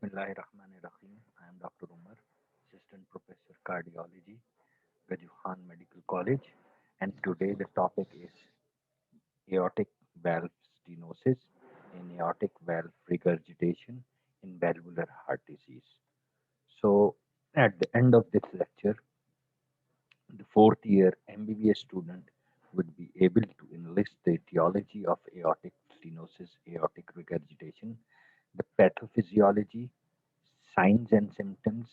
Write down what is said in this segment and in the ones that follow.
Bismillahirrahmanirrahim. I am Dr. Umar, Assistant Professor Cardiology, Gaju Khan Medical College, and today the topic is aortic valve stenosis and aortic valve regurgitation in valvular heart disease. So, at the end of this lecture, the fourth year MBBS student would be able to enlist the etiology of aortic stenosis, aortic regurgitation, the pathophysiology, signs and symptoms,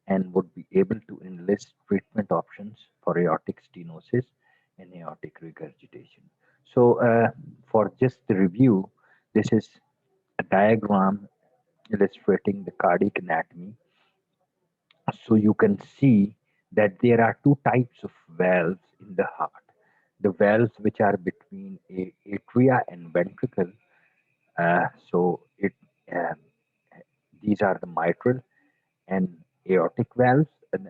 and would be able to enlist treatment options for aortic stenosis and aortic regurgitation. So, for just the review, this is a diagram illustrating the cardiac anatomy. So you can see that there are two types of valves in the heart. The valves which are between atria and ventricle. So um, these are the mitral and aortic valves,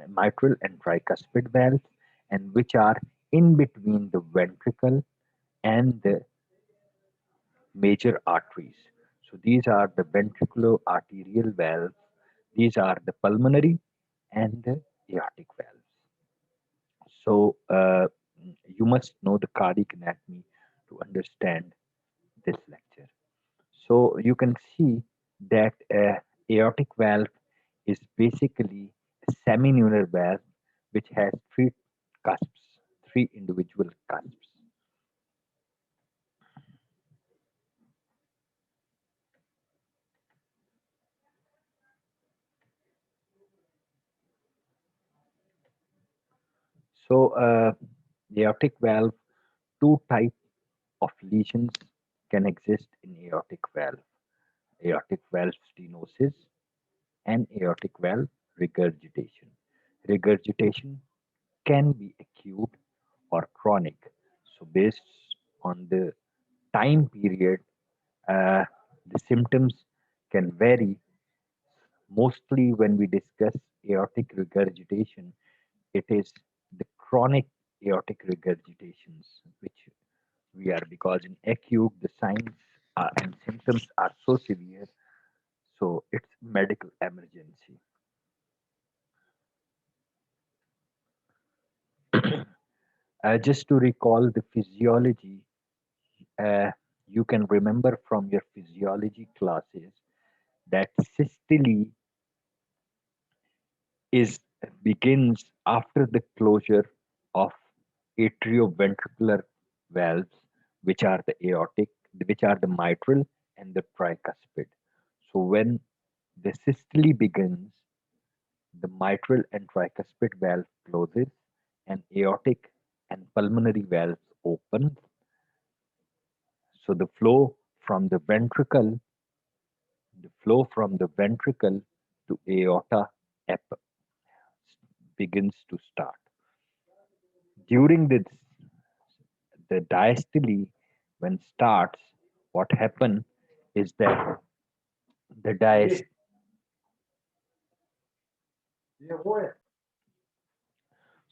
mitral and tricuspid valves, and which are in between the ventricle and the major arteries. So these are the ventriculoarterial valves. These are the pulmonary and the aortic valves. So you must know the cardiac anatomy to understand this lecture. So you can see that aortic valve is basically a semilunar valve which has three cusps, three individual cusps. So the aortic valve, two type of lesions can exist in aortic valve: aortic valve stenosis and aortic valve regurgitation. Regurgitation can be acute or chronic. So, based on the time period, uh, the symptoms can vary. Mostly, when we discuss aortic regurgitation, it is the chronic aortic regurgitations which we are, because in acute the signs and symptoms are so severe, so it's medical emergency. Just to recall the physiology, uh, you can remember from your physiology classes that systole is begins after the closure of atrioventricular valves, which are the aortic, which are the mitral and the tricuspid. So when the systole begins, the mitral and tricuspid valve closes, and aortic and pulmonary valves open. So the flow from the ventricle to aorta begins to start. During the diastole, when starts, what happen is that the diast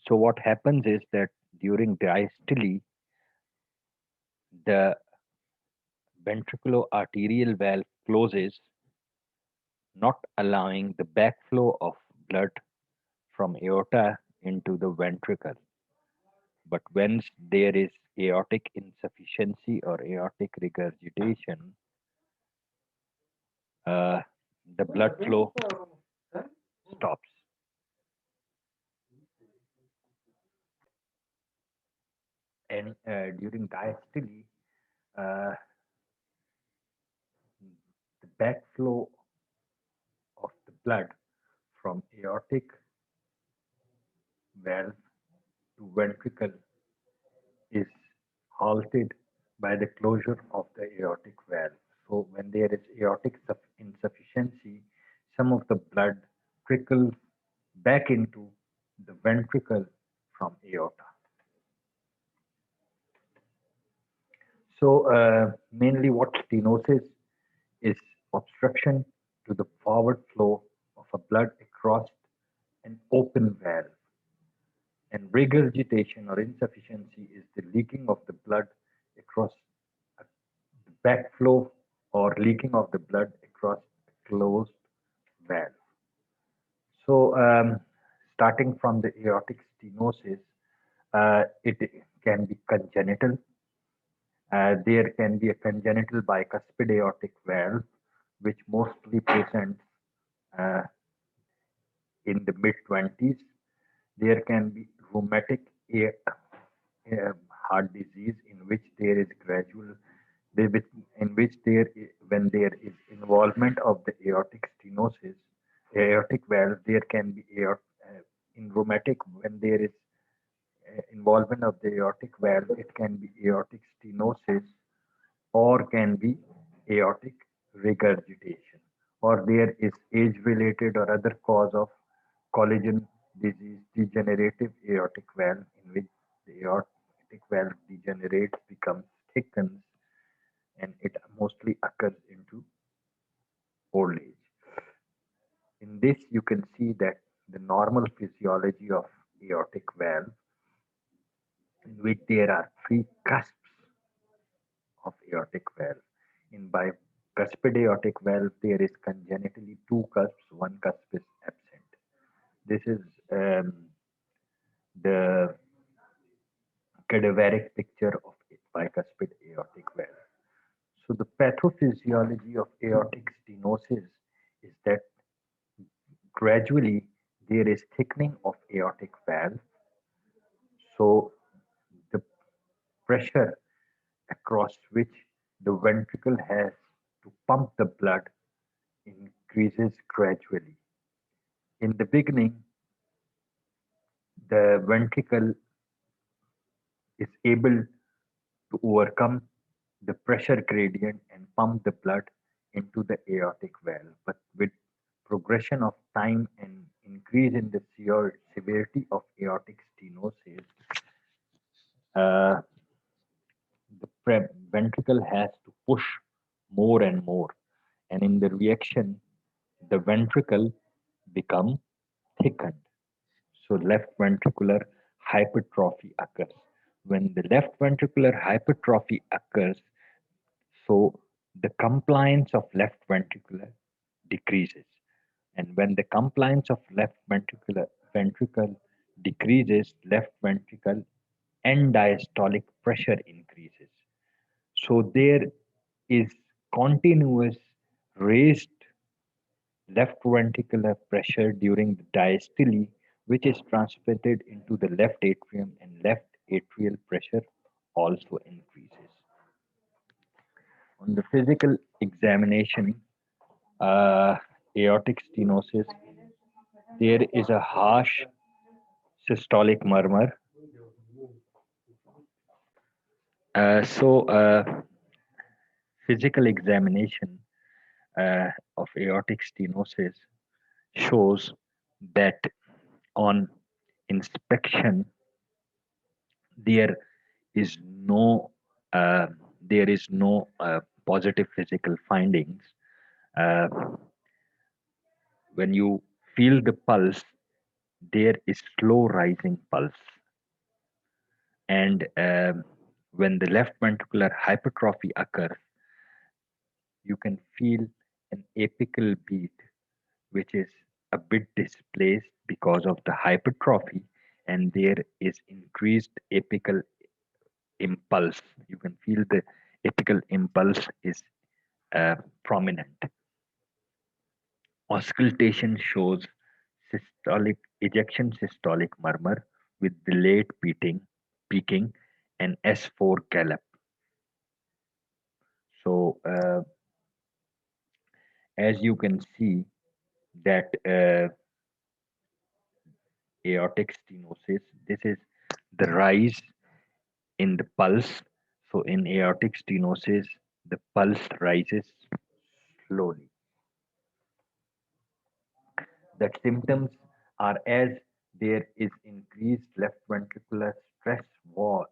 so what happens is that during diastole, the ventriculoarterial valve closes, not allowing the backflow of blood from aorta into the ventricle. But when there is aortic insufficiency or aortic regurgitation, uh, the blood flow stops. And during diastole, uh, the backflow of the blood from aortic valve to ventricle is halted by the closure of the aortic valve. So when there is aortic insufficiency, some of the blood trickles back into the ventricle from aorta. So mainly what stenosis is: obstruction to the forward flow of a blood across an open valve. And regurgitation or insufficiency is the leaking of the blood across the backflow or leaking of the blood across a closed So, starting from the aortic stenosis, it can be congenital. There can be a congenital bicuspid aortic valve, which mostly presents uh, in the mid 20s. There can be rheumatic heart disease in which there is gradual, in which when there is involvement of the aortic stenosis, aortic valve, there can be in rheumatic when there is involvement of the aortic valve, it can be aortic stenosis or can be aortic regurgitation, or there is age-related or other cause of collagen disease, degenerative aortic valve, in which the aortic valve degenerates, becomes thickens, and it mostly occurs into old age. In this, you can see that the normal physiology of aortic valve, in which there are three cusps of aortic valve. In bicuspid aortic valve, there is congenitally two cusps, one cusp is absent. This is the cadaveric picture of bicuspid aortic valve. So the pathophysiology of aortic stenosis is that gradually there is thickening of aortic valve. So the pressure across which the ventricle has to pump the blood increases gradually. In the beginning, the ventricle is able to overcome the pressure gradient and pump the blood into the aortic valve. But with progression of time and increase in the severity of aortic stenosis, uh, the ventricle has to push more and more, and in the reaction, the ventricle become thickened. So left ventricular hypertrophy occurs. When the left ventricular hypertrophy occurs, so the compliance of left ventricular decreases. And when the compliance of left ventricle decreases, left ventricle end diastolic pressure increases. So there is continuous raised left ventricular pressure during the diastole, which is transmitted into the left atrium, and left atrial pressure also increases. On the physical examination, aortic stenosis, there is a harsh systolic murmur. Physical examination of aortic stenosis shows that on inspection there is no uh, positive physical findings. Uh, when you feel the pulse, there is slow rising pulse, and when the left ventricular hypertrophy occurs, you can feel an apical beat, which is a bit displaced because of the hypertrophy, and there is increased apical impulse. You can feel the apical impulse is prominent. Auscultation shows systolic ejection systolic murmur with delayed peaking, and S4 gallop. So as you can see that aortic stenosis, this is the rise in the pulse. So in aortic stenosis, the pulse rises slowly. The symptoms are as there is increased left ventricular stress wall,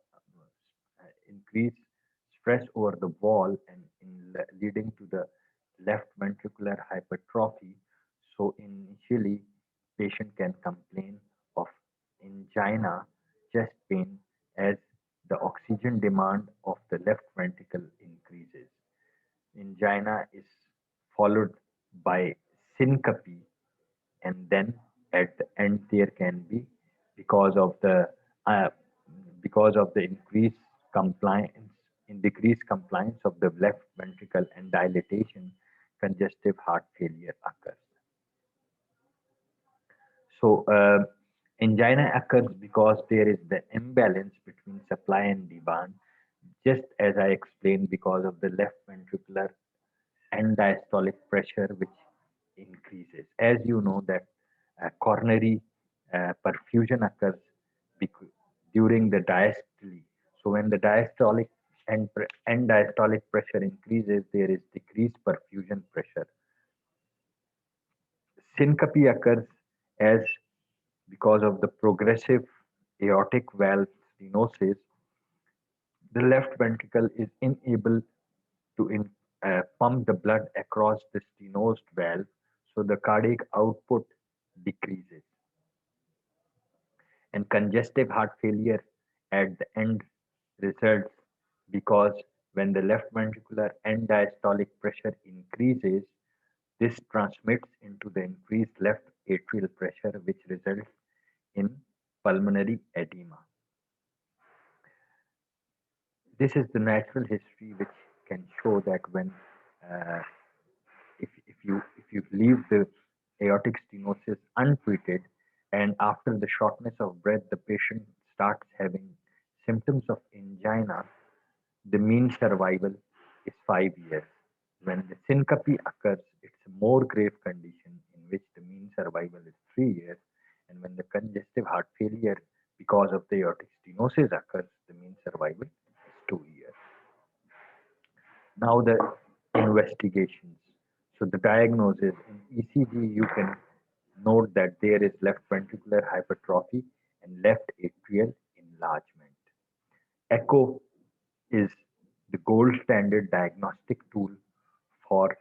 increased stress over the wall, and leading to the left ventricular hypertrophy. So initially, patient can complain of angina, chest pain, as the oxygen demand of the left ventricle increases. Angina is followed by syncope and then at the end there can be because of the uh, increased compliance in decreased compliance of the left ventricle and dilatation, congestive heart failure occurs. So angina occurs because there is the imbalance between supply and demand, just as I explained, because of the left ventricular and diastolic pressure which increases. As you know that coronary perfusion occurs during the diastole. So when the diastolic and diastolic pressure increases, there is decreased perfusion pressure. Syncope occurs as because of the progressive aortic valve stenosis. The left ventricle is unable to pump the blood across the stenosed valve, so the cardiac output decreases. And congestive heart failure at the end results because when the left ventricular and diastolic pressure increases, this transmits into the increased left atrial pressure, which results in pulmonary edema. This is the natural history which can show that when uh, if you leave the aortic stenosis untreated and after the shortness of breath the patient starts having symptoms of angina, the mean survival is 5 years. When the syncope occurs, it's a more grave condition in which the mean survival is 3 years. And when the congestive heart failure because of the aortic stenosis occurs, the mean survival is 2 years. Now the investigations. So the diagnosis in ECG, you can note that there is left ventricular hypertrophy and left atrial enlargement. Echo is the gold standard diagnostic tool for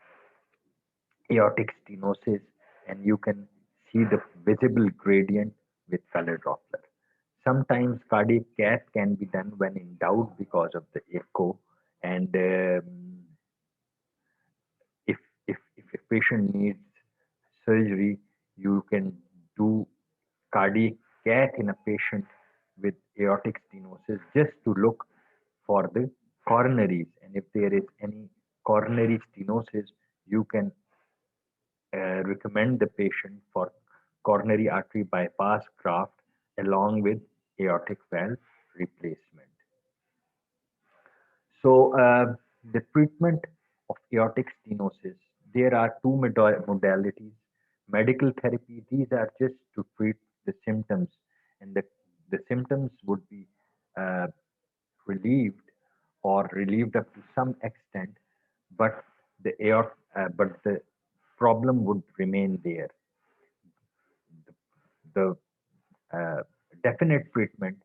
aortic stenosis, and you can see the visible gradient with color Doppler. Sometimes cardiac cath can be done when in doubt because of the echo, and if if a patient needs surgery, you can do cardiac cath in a patient with aortic stenosis just to look for the coronaries. And if there is any coronary stenosis, you can recommend the patient for coronary artery bypass graft along with aortic valve replacement. So, the treatment of aortic stenosis, there are two modalities. Medical therapy, these are just to treat the symptoms, and the symptoms would be uh, relieved or relieved up to some extent, but but the problem would remain there. The definite treatment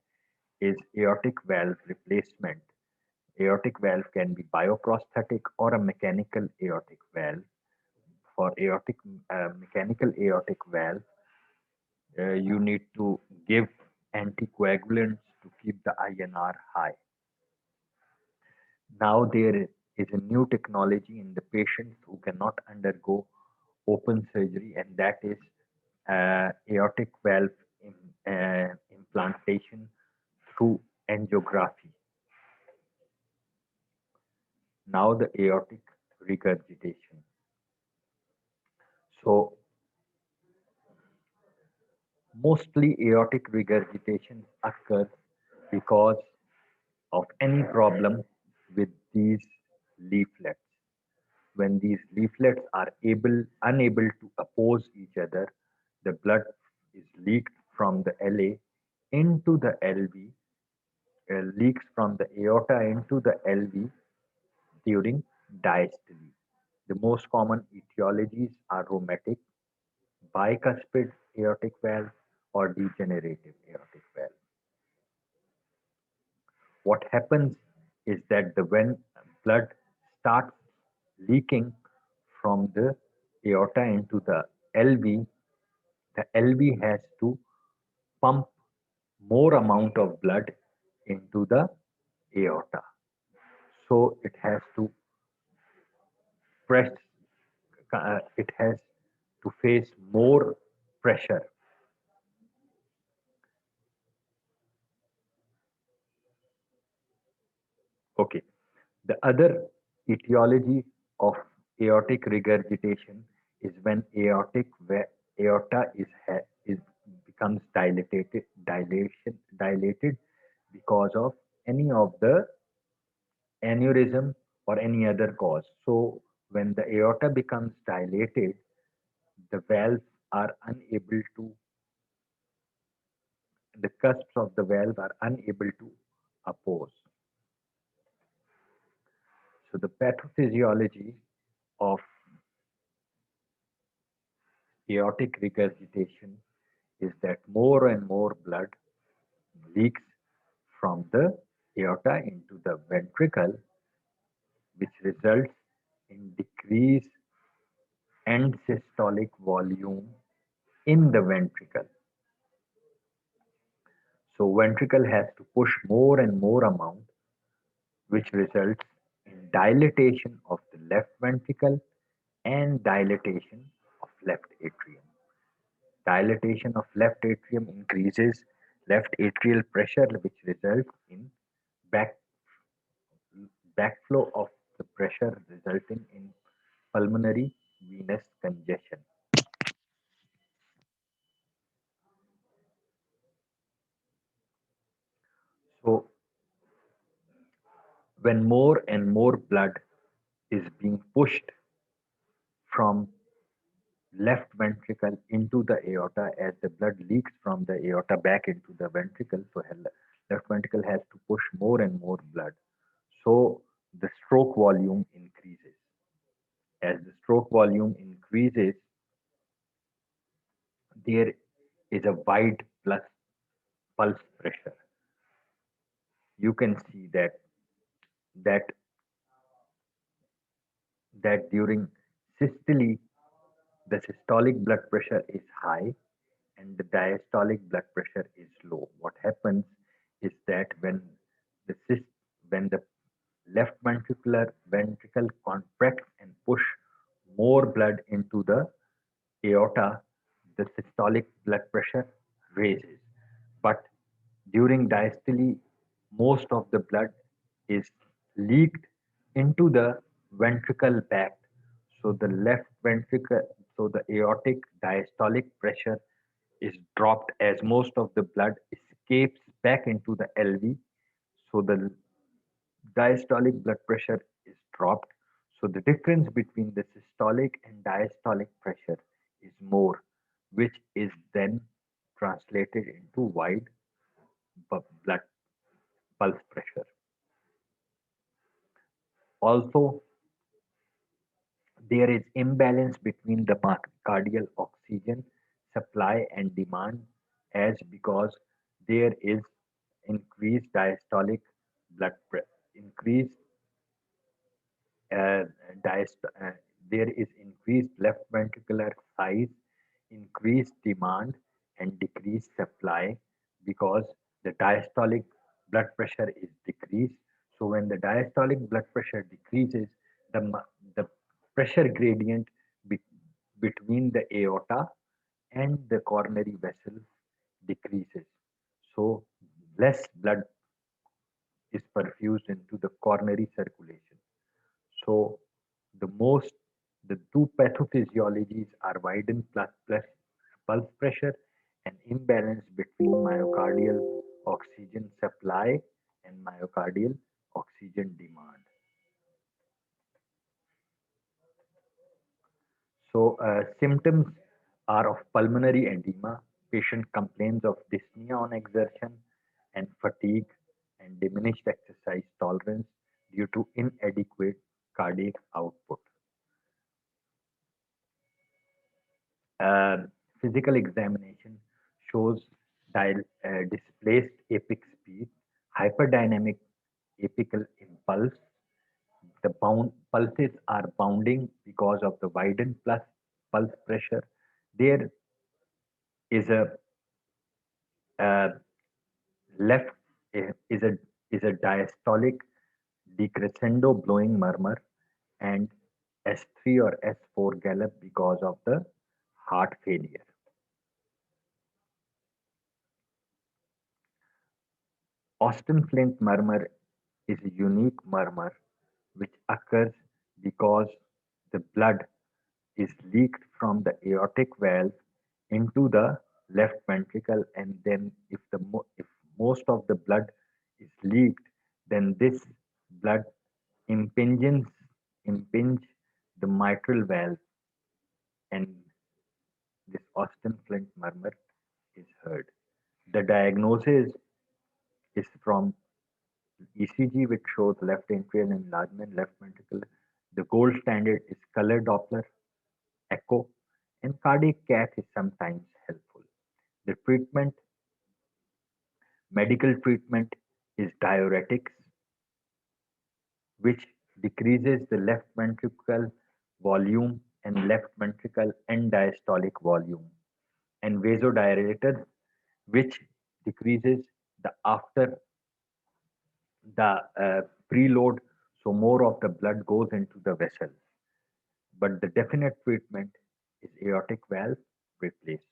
is aortic valve replacement. Aortic valve can be bioprosthetic or a mechanical aortic valve. For mechanical aortic valve, you need to give anticoagulants to keep the INR high. Now there is a new technology in the patients who cannot undergo open surgery, and that is aortic valve implantation through angiography. Now the aortic regurgitation. So mostly aortic regurgitation occurs because of any problem with these leaflets. When these leaflets are unable to oppose each other, the blood is leaked from the LA into the LV, leaks from the aorta into the LV during diastole. The most common etiologies are rheumatic, bicuspid aortic valve, or degenerative aortic valve. What happens is that when blood starts leaking from the aorta into the LV has to pump more amount of blood into the aorta. So it has to press, it has to face more pressure. Okay. The other etiology of aortic regurgitation is when aorta is becomes dilated because of any of the aneurysm or any other cause. So when the aorta becomes dilated, the valves are unable to, the cusps of the valve are unable to oppose. So the pathophysiology of aortic regurgitation is that more and more blood leaks from the aorta into the ventricle, which results in decreased end systolic volume in the ventricle. So ventricle has to push more and more amount, which results in dilatation of the left ventricle and dilatation of left atrium. Dilatation of left atrium increases left atrial pressure, which results in back backflow of the pressure, resulting in pulmonary venous congestion. So when more and more blood is being pushed from left ventricle into the aorta, as the blood leaks from the aorta back into the ventricle, so left ventricle has to push more and more blood, so the stroke volume increases. As the stroke volume increases, there is a wide plus pulse pressure. You can see that that during systole, the systolic blood pressure is high and the diastolic blood pressure is low. What happens is that the syst- when the left ventricle contracts and push more blood into the aorta, the systolic blood pressure raises. But during diastole, most of the blood is leaked into the ventricle bag. So the left ventricle, so the aortic diastolic pressure is dropped as most of the blood escapes back into the LV. So the diastolic blood pressure is dropped. So the difference between the systolic and diastolic pressure is more, which is then translated into wide blood pulse pressure. Also, there is imbalance between the myocardial oxygen supply and demand, as because there is increased diastolic blood pressure, increased uh, diast- uh, there is increased left ventricular size, increased demand, and decreased supply, because the diastolic blood pressure is decreased. So when the diastolic blood pressure decreases, the pressure gradient be, between the aorta and the coronary vessels decreases. So less blood is perfused into the coronary circulation. So the two pathophysiologies are widened plus pulse pressure and imbalance between myocardial oxygen supply and myocardial oxygen demand. So symptoms are of pulmonary edema. Patient complains of dyspnea on exertion and fatigue and diminished exercise tolerance due to inadequate cardiac output. Uh, Physical examination shows displaced apic speed, hyperdynamic apical impulse. The pulses are bounding because of the widened plus pulse pressure. There is a left is a diastolic decrescendo blowing murmur and S3 or S4 gallop because of the heart failure. Austin Flint murmur is a unique murmur which occurs because the blood is leaked from the aortic valve into the left ventricle, and then if most of the blood is leaked, then this blood impinges impinge the mitral valve, and this Austin Flint murmur is heard. The diagnosis is from ECG, which shows left atrial enlargement, left ventricle. The gold standard is color Doppler echo, and cardiac cath is sometimes helpful. The treatment, medical treatment, is diuretics, which decreases the left ventricle volume and left ventricle end diastolic volume, and vasodilators, which decreases the after the preload, so more of the blood goes into the vessels. But the definite treatment is aortic valve replacement.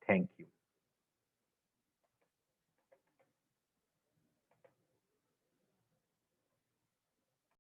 Thank you.